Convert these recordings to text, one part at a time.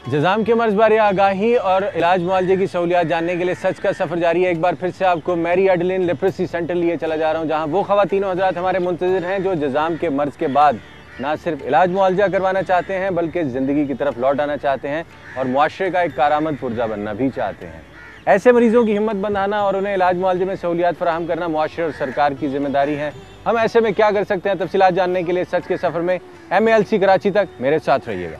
जज़ाम के मर्ज़ बारे आगाही और इलाज मुआवजे की सहूलियात जानने के लिए सच का सफ़र जारी है। एक बार फिर से आपको मैरी एडलिन लेप्रेसी सेंटर लिए चला जा रहा हूँ, जहाँ वो ख़वातीन और हज़रात हमारे मुंतज़िर हैं जो जज़ाम के मर्ज़ के बाद ना सिर्फ इलाज मुआवजा करवाना चाहते हैं बल्कि ज़िंदगी की तरफ लौट आना चाहते हैं और मुआशरे का एक कारआमद पुर्जा बनना भी चाहते हैं। ऐसे मरीजों की हिम्मत बंधाना और उन्हें इलाज मुआवजे में सहूलियात फराहम करना मुआशरे और सरकार की जिम्मेदारी है। हम ऐसे में क्या कर सकते हैं, तफसीलात जानने के लिए सच के सफ़र में MALC कराची तक मेरे साथ रहिएगा।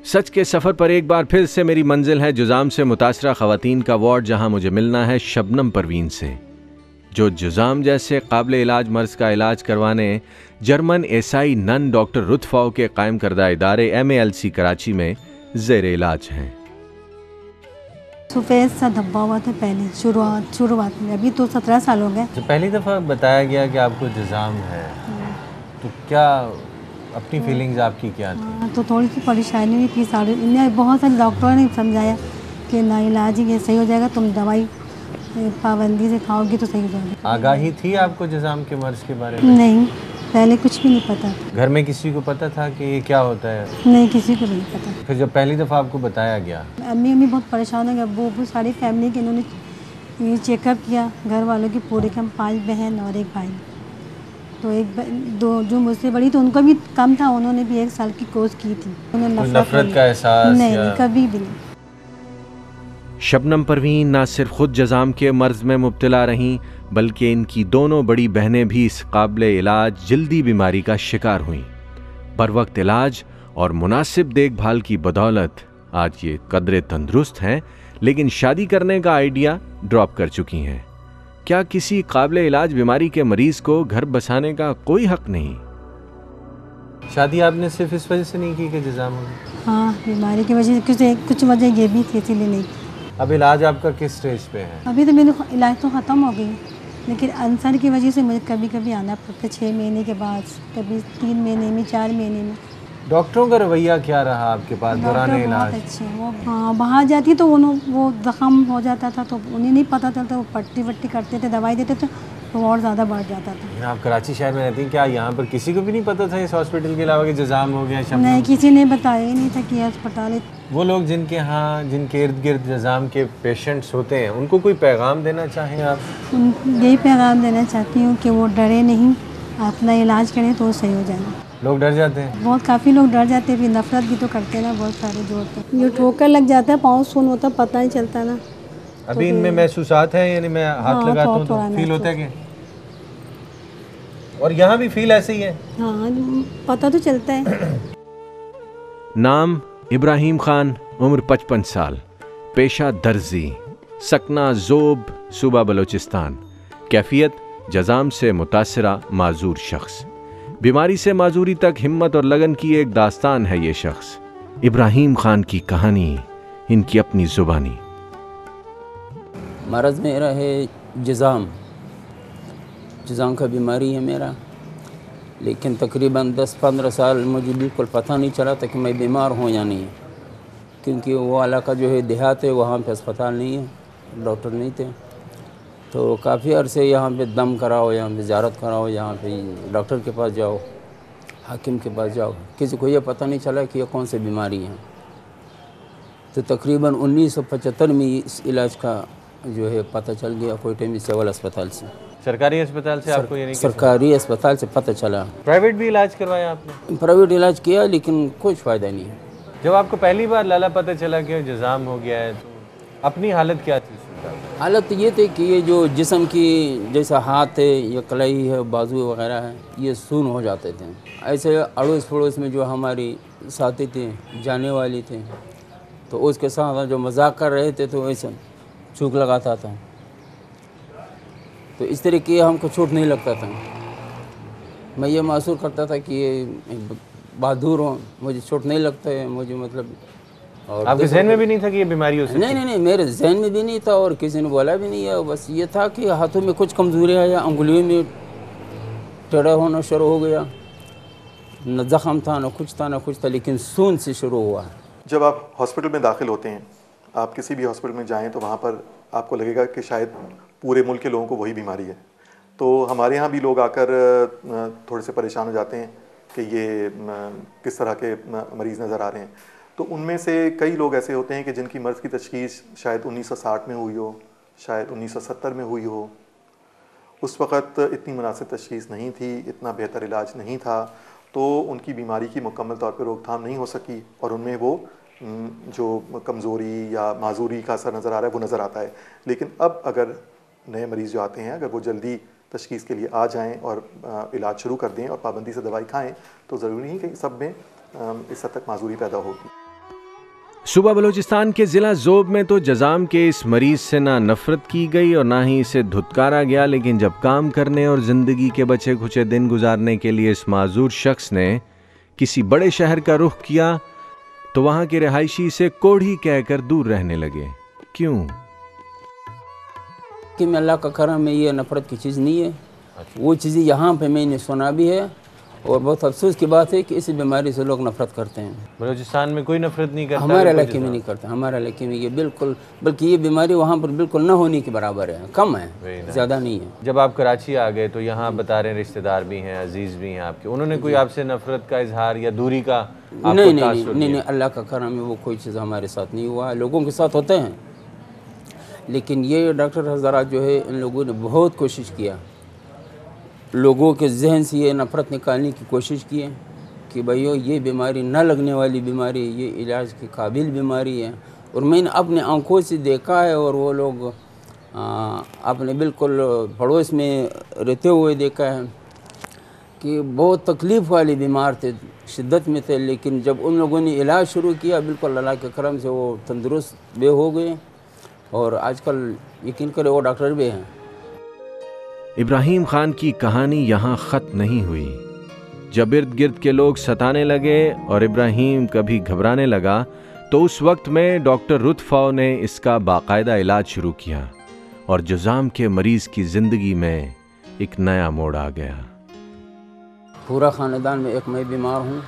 सच के सफ़र पर एक बार फिर से मेरी मंजिल है जुज़ाम से मुतासरा ख़वातीन का वार्ड, जहां मुझे मिलना है शबनम परवीन से, जो जुज़ाम जैसे काबिल इलाज मर्ज़ का इलाज करवाने जर्मन ईसाई नन डॉक्टर रुतफ़ाओ के कायम करदा इदारे MALC कराची में ज़ेर इलाज हैं। सफ़ेद सा धब्बा हुआ था पहले शुरुआत में, अभी तो 17 साल हो गए। जब पहली दफ़ा बताया गया कि आपको जुज़ाम है तो क्या अपनी फीलिंग्स आपकी क्या थी? तो थोड़ी सी परेशानी हुई थी। इन्हें बहुत सारे डॉक्टरों ने समझाया कि ना इलाज ये सही हो जाएगा, तुम दवाई पाबंदी से खाओगी तो सही हो जाएगा। आगाही थी आपको जुज़ाम के मर्ज़ के बारे में? नहीं, पहले कुछ भी नहीं पता। घर में किसी को पता था कि ये क्या होता है? नहीं, किसी को नहीं पता। फिर जब पहली दफ़ा आपको बताया गया? अम्मी बहुत परेशान हो गए, वो सारी फैमिली के इन्होंने चेकअप किया, घर वालों की पूरे के, हम 5 बहन और 1 भाई। तो दो जो मुझसे बड़ी तो उनको भी कम था, उन्होंने भी 1 साल की कोर्स की थी। उन्हें नफरत का एहसास? नहीं, कभी भी नहीं। शबनम परवीन ना सिर्फ खुद जज़ाम के मर्ज़ में मुब्तला रहीं बल्कि इनकी दोनों बड़ी बहनें भी इस काबिल इलाज जल्दी बीमारी का शिकार हुईं। बर वक्त इलाज और मुनासिब देखभाल की बदौलत आज ये कदरे तंदुरुस्त हैं, लेकिन शादी करने का आइडिया ड्रॉप कर चुकी हैं। क्या किसी काबिल इलाज बीमारी के मरीज को घर बसाने का कोई हक नहीं? शादी आपने सिर्फ इस वजह से नहीं की कि जुज़ाम हो गया? हाँ, बीमारी की वजह से कुछ वजह ये भी थी, इसीलिए नहीं। अब इलाज आपका किस स्टेज पे है? अभी तो मेरे इलाज तो ख़त्म हो गई, लेकिन अंसर की वजह से मुझे कभी कभी आना पड़ता है 6 महीने के बाद, कभी 3 महीने में, 4 महीने में। डॉक्टरों का रवैया क्या रहा आपके पास दौरान इलाज? बहुत अच्छे, वो हाँ बाहर जाती तो वो जख्म हो जाता था तो उन्हें नहीं पता चलता, वो पट्टी वट्टी करते थे, दवाई देते थे तो और ज़्यादा बढ़ जाता था। आप कराची शहर में रहती हैं, क्या यहाँ पर किसी को भी नहीं पता था इस हॉस्पिटल के अलावा कि जुज़ाम हो गया? नहीं, किसी ने बताया ही नहीं था कि अस्पताल। वो लोग जिनके इर्द गिर्द जुज़ाम के पेशेंट्स होते हैं, उनको कोई पैगाम देना चाहें आप? यही पैगाम देना चाहती हूँ कि वो डरे नहीं, अपना इलाज करें तो सही हो जाएगा। लोग डर जाते हैं बहुत, काफ़ी लोग डर जाते हैं, नफरत भी तो करते हैं ना बहुत सारे जो होते हैं। ये ठोकर लग जाता है, पाँव सुन होता है, पता नहीं चलता ना। अभी इनमें महसूसात है, यानी मैं हाथ लगाता हूँ तो फील होता है कि, और यहाँ भी फील ऐसे ही है? हाँ, पता तो चलता है। नाम इब्राहिम खान, उम्र 55 साल, पेशा दर्जी, सकना ज़ोब, सूबा बलोचिस्तान। कैफियत जज़ाम से मुतासरा माजूर शख्स। बीमारी से माजूरी तक हिम्मत और लगन की एक दास्तान है ये शख्स। इब्राहिम खान की कहानी, इनकी अपनी जुबानी। मरज़ मेरा है जज़ाम का बीमारी है मेरा, लेकिन तकरीबन 10-15 साल मुझे बिल्कुल पता नहीं चला था कि मैं बीमार हूँ या नहीं, क्योंकि वो इलाका जो है देहात है, वहाँ पे अस्पताल नहीं है, डॉक्टर नहीं थे। तो काफ़ी अरसे यहाँ पे दम कराओ, यहाँ पे ज़ियारत कराओ, यहाँ पे डॉक्टर के पास जाओ, हाकिम के पास जाओ, किसी को ये पता नहीं चला कि ये कौन सी बीमारी है। तो तकरीबन 1975 में इस इलाज का जो है पता चल गया कोयटे में सिविल अस्पताल से। सरकारी अस्पताल से आपको? यानी सरकारी अस्पताल से पता चला। प्राइवेट भी इलाज करवाया आपने? प्राइवेट इलाज किया लेकिन कुछ फ़ायदा नहीं है। जब आपको पहली बार लाला पता चला कि जुज़ाम हो गया है तो अपनी हालत क्या थी? हालत ये थी कि ये जो जिस्म की जैसा हाथ है या कलाई है, बाजू वगैरह है, ये सून हो जाते थे। ऐसे अड़ोस पड़ोस में जो हमारी साथी थे, जाने वाली थे, तो उसके साथ जो मजाक कर रहे थे तो ऐसे चूक लगाता था, तो इस तरीके हमको चोट नहीं लगता था। मैं ये महसूस करता था कि ये बहादुर हूँ, मुझे चोट नहीं लगता है, मुझे मतलब। और आपके जहन में भी नहीं था कि ये बीमारी हो सकती है? नहीं, मेरे जहन में भी नहीं था और किसी ने बोला भी नहीं है। बस ये था कि हाथों में कुछ कमजोरी है या उंगलियों में टेढ़ा होना शुरू हो गया, न जख्म था, न कुछ था, लेकिन सून से शुरू हुआ। जब आप हॉस्पिटल में दाखिल होते हैं, आप किसी भी हॉस्पिटल में जाएं तो वहाँ पर आपको लगेगा कि शायद पूरे मुल्क के लोगों को वही बीमारी है। तो हमारे यहाँ भी लोग आकर थोड़े से परेशान हो जाते हैं कि ये किस तरह के मरीज़ नज़र आ रहे हैं। तो उनमें से कई लोग ऐसे होते हैं कि जिनकी मर्ज़ की तशख़ीस शायद 1960 में हुई हो, शायद 1970 में हुई हो। उस वक़्त इतनी मुनासिब तशख़ीस नहीं थी, इतना बेहतर इलाज नहीं था, तो उनकी बीमारी की मुकम्मल तौर पर रोकथाम नहीं हो सकी और उनमें वो जो कमज़ोरी या माजूरी का असर नज़र आ रहा है वो नज़र आता है। लेकिन अब अगर नए मरीज़ जो आते हैं, अगर वो जल्दी तशख़ीस के लिए आ जाएं और इलाज शुरू कर दें और पाबंदी से दवाई खाएं, तो ज़रूरी नहीं कि सब में इस हद तक माजूरी पैदा होगी। सूबा बलूचिस्तान के ज़िला ज़ोब में तो जज़ाम के इस मरीज़ से ना नफ़रत की गई और ना ही इसे धुतकारा गया, लेकिन जब काम करने और ज़िंदगी के बचे खुचे दिन गुजारने के लिए इस माजूर शख्स ने किसी बड़े शहर का रुख किया तो वहाँ के रिहायशी इसे कोढ़ी कहकर दूर रहने लगे। क्यों? कि मैं अल्लाह का करम में ये नफ़रत की चीज़ नहीं है। वो चीज़ें यहाँ पे मैंने सुना भी है और बहुत अफसोस की बात है कि इस बीमारी से लोग नफ़रत करते हैं। बलूचिस्तान में कोई नफ़रत नहीं करता? हमारे इलाके में नहीं करता, हमारे इलाके में ये बिल्कुल, बल्कि ये बीमारी वहाँ पर बिल्कुल न होने के बराबर है, कम है, ज़्यादा नहीं है। जब आप कराची आ गए तो यहाँ बता रहे हैं रिश्तेदार भी हैं, अजीज़ भी हैं आपके, उन्होंने कोई आपसे नफ़रत का इजहार या दूरी का आपको नहीं, अल्लाह का करम है वो कोई चीज़ हमारे साथ नहीं हुआ। लोगों के साथ होते हैं, लेकिन ये डॉक्टर हज़रात जो है इन लोगों ने बहुत कोशिश किया, लोगों के जहन से ये नफ़रत निकालने की कोशिश की है कि भैया ये बीमारी न लगने वाली बीमारी, ये इलाज के काबिल बीमारी है। और मैंने अपने आंखों से देखा है और वो लोग अपने बिल्कुल पड़ोस में रहते हुए देखा है कि बहुत तकलीफ़ वाली बीमार थे, शिद्दत में थे, लेकिन जब उन लोगों ने इलाज शुरू किया बिल्कुल अल्लाह के करम से वो तंदुरुस्त बे हो गए और आजकल यकीन करें वो डॉक्टर भी हैं। इब्राहिम खान की कहानी यहाँ ख़त्म नहीं हुई। जब इर्द गिर्द के लोग सताने लगे और इब्राहिम कभी घबराने लगा तो उस वक्त में डॉक्टर रुतफ़ा ने इसका बाकायदा इलाज शुरू किया और जज़ाम के मरीज़ की ज़िंदगी में एक नया मोड़ आ गया। पूरा ख़ानदान में एक मैं बीमार हूँ,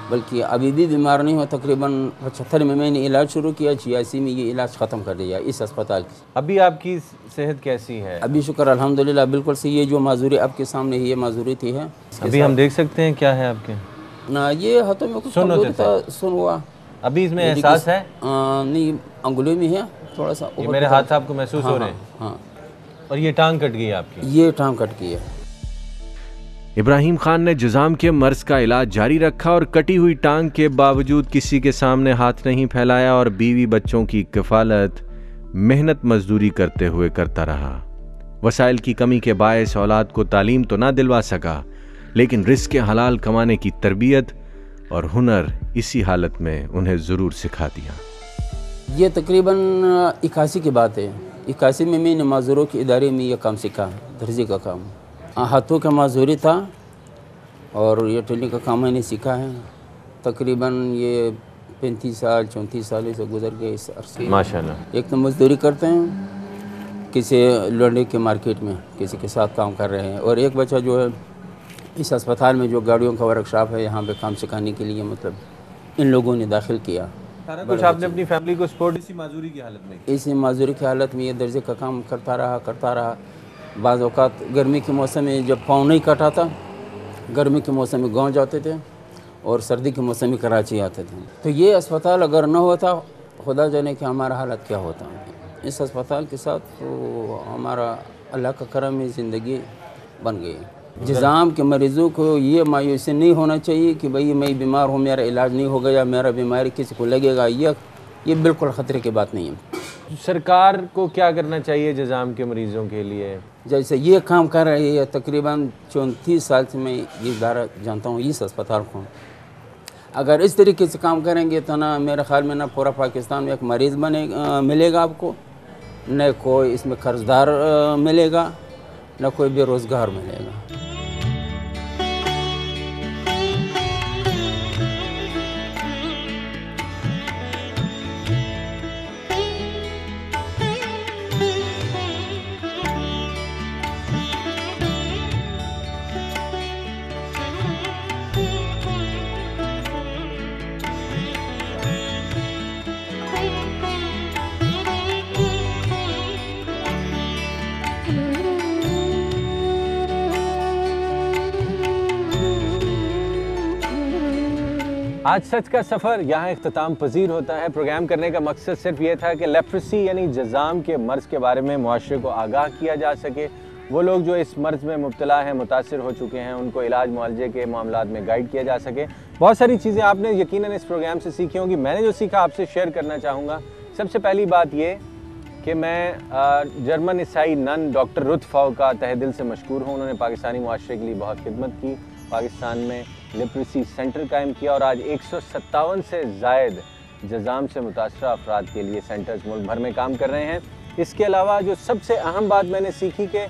बल्कि अभी भी बीमार नहीं हुआ। तकरीबन 75 में मैंने इलाज शुरू किया, 86 में ये इलाज ख़त्म कर दिया इस अस्पताल की। अभी आपकी सेहत कैसी है? अभी शुक्र अल्हम्दुलिल्लाह बिल्कुल सही। ये जो माजूरी आपके सामने है ये माजूरी थी है। अभी हम देख सकते हैं क्या है आपके? ना ये हाथों में कुछ कमजोरी था, सुन हुआ। अभी इसमें एहसास है? नहीं, अंगुलियों में है थोड़ा सा। ये मेरे हाथ आपको महसूस हो रहे हैं? हाँ। और ये टांग कट गई आपकी? ये टांग कट गई है। इब्राहिम खान ने जज़ाम के मर्ज़ का इलाज जारी रखा और कटी हुई टांग के बावजूद किसी के सामने हाथ नहीं फैलाया और बीवी बच्चों की किफ़ालत मेहनत मजदूरी करते हुए करता रहा। वसाइल की कमी के बायस औलाद को तालीम तो ना दिलवा सका, लेकिन रिज़्क़ हलाल कमाने की तरबियत और हुनर इसी हालत में उन्हें ज़रूर सिखा दिया। ये तकरीबन 81 की बात है। 81 में मैंने माजूरों के इदारे में यह काम सीखा, दर्जी का काम। हाथों का माजूरी था और ये टेली का काम मैंने सीखा है। तकरीबन ये 35 साल 34 साल से गुजर गए इस अरसे। माशाल्लाह। एक तो मजदूरी करते हैं, किसी लौंडे के मार्केट में किसी के साथ काम कर रहे हैं, और एक बच्चा जो है इस अस्पताल में जो गाड़ियों का वर्कशॉप है यहाँ पे काम सिखाने के लिए मतलब इन लोगों ने दाखिल किया। सारा कुछ आपने अपनी फैमिली को सपोर्ट इसी माजूरी की हालत में? इसी माजूरी की हालत में ये दर्जे का काम करता रहा। बाज़ औक़ात गर्मी के मौसम में जब पाँव नहीं कटाता, गर्मी के मौसम में गाँव जाते थे और सर्दी के मौसम में कराची आते थे। तो ये अस्पताल अगर न होता, खुदा जाने कि हमारा हालत क्या होता। इस अस्पताल के साथ तो हमारा अल्लाह का करम में ज़िंदगी बन गई। जज़ाम के मरीज़ों को ये मायूसी नहीं होना चाहिए कि भाई मैं बीमार हूँ, मेरा इलाज नहीं होगा या मेरा बीमारी किसी को लगेगा, ये बिल्कुल ख़तरे की बात नहीं है। सरकार को क्या करना चाहिए जज़ाम के मरीज़ों के लिए? जैसे ये काम कर रही है, तकरीबन 34 साल से मैं ये इदारा जानता हूँ, इस अस्पताल को। अगर इस तरीके से काम करेंगे तो ना मेरे ख्याल में ना पूरा पाकिस्तान में एक मरीज़ मिलेगा आपको, न कोई इसमें कर्जदार मिलेगा, न कोई बेरोज़गार मिलेगा। आज सच का सफ़र यहाँ इख्तिताम पजीर होता है। प्रोग्राम करने का मकसद सिर्फ ये था कि लेप्रेसी यानी जज़ाम के मर्ज़ के बारे में मुआशरे को आगाह किया जा सके। वो लोग जो इस मर्ज़ में मुब्तला हैं, मुतासिर हो चुके हैं, उनको इलाज मुआलजे के मामलात में गाइड किया जा सके। बहुत सारी चीज़ें आपने यकीनन इस प्रोग्राम से सीखी होंगी। मैंने जो सीखा आपसे शेयर करना चाहूँगा। सबसे पहली बात ये कि मैं जर्मन ईसाई नन डॉक्टर रुथ फाउ का तहे दिल से मशकूर हूँ। उन्होंने पाकिस्तानी मुआशरे के लिए बहुत खिदमत की, पाकिस्तान में लेप्रेसी सेंटर कायम किया और आज 157 से ज़ायद जज़ाम से मुतासरा अफराद के लिए सेंटर्स मुल्क भर में काम कर रहे हैं। इसके अलावा जो सबसे अहम बात मैंने सीखी कि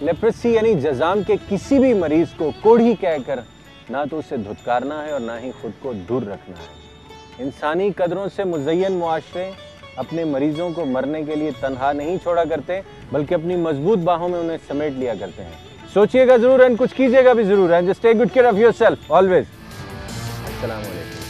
लेप्रेसी यानी जज़ाम के किसी भी मरीज़ को कोढ़ी कहकर ना तो उसे धुतकारना है और ना ही खुद को दूर रखना है। इंसानी कदरों से मुज़य्यन मुआशरे अपने मरीज़ों को मरने के लिए तन्हा नहीं छोड़ा करते, बल्कि अपनी मजबूत बाहों में उन्हें समेट लिया करते हैं। सोचिएगा ज़रूर एंड कुछ कीजिएगा भी ज़रूर। And just take good care of yourself always. अस्सलाम वालेकुम।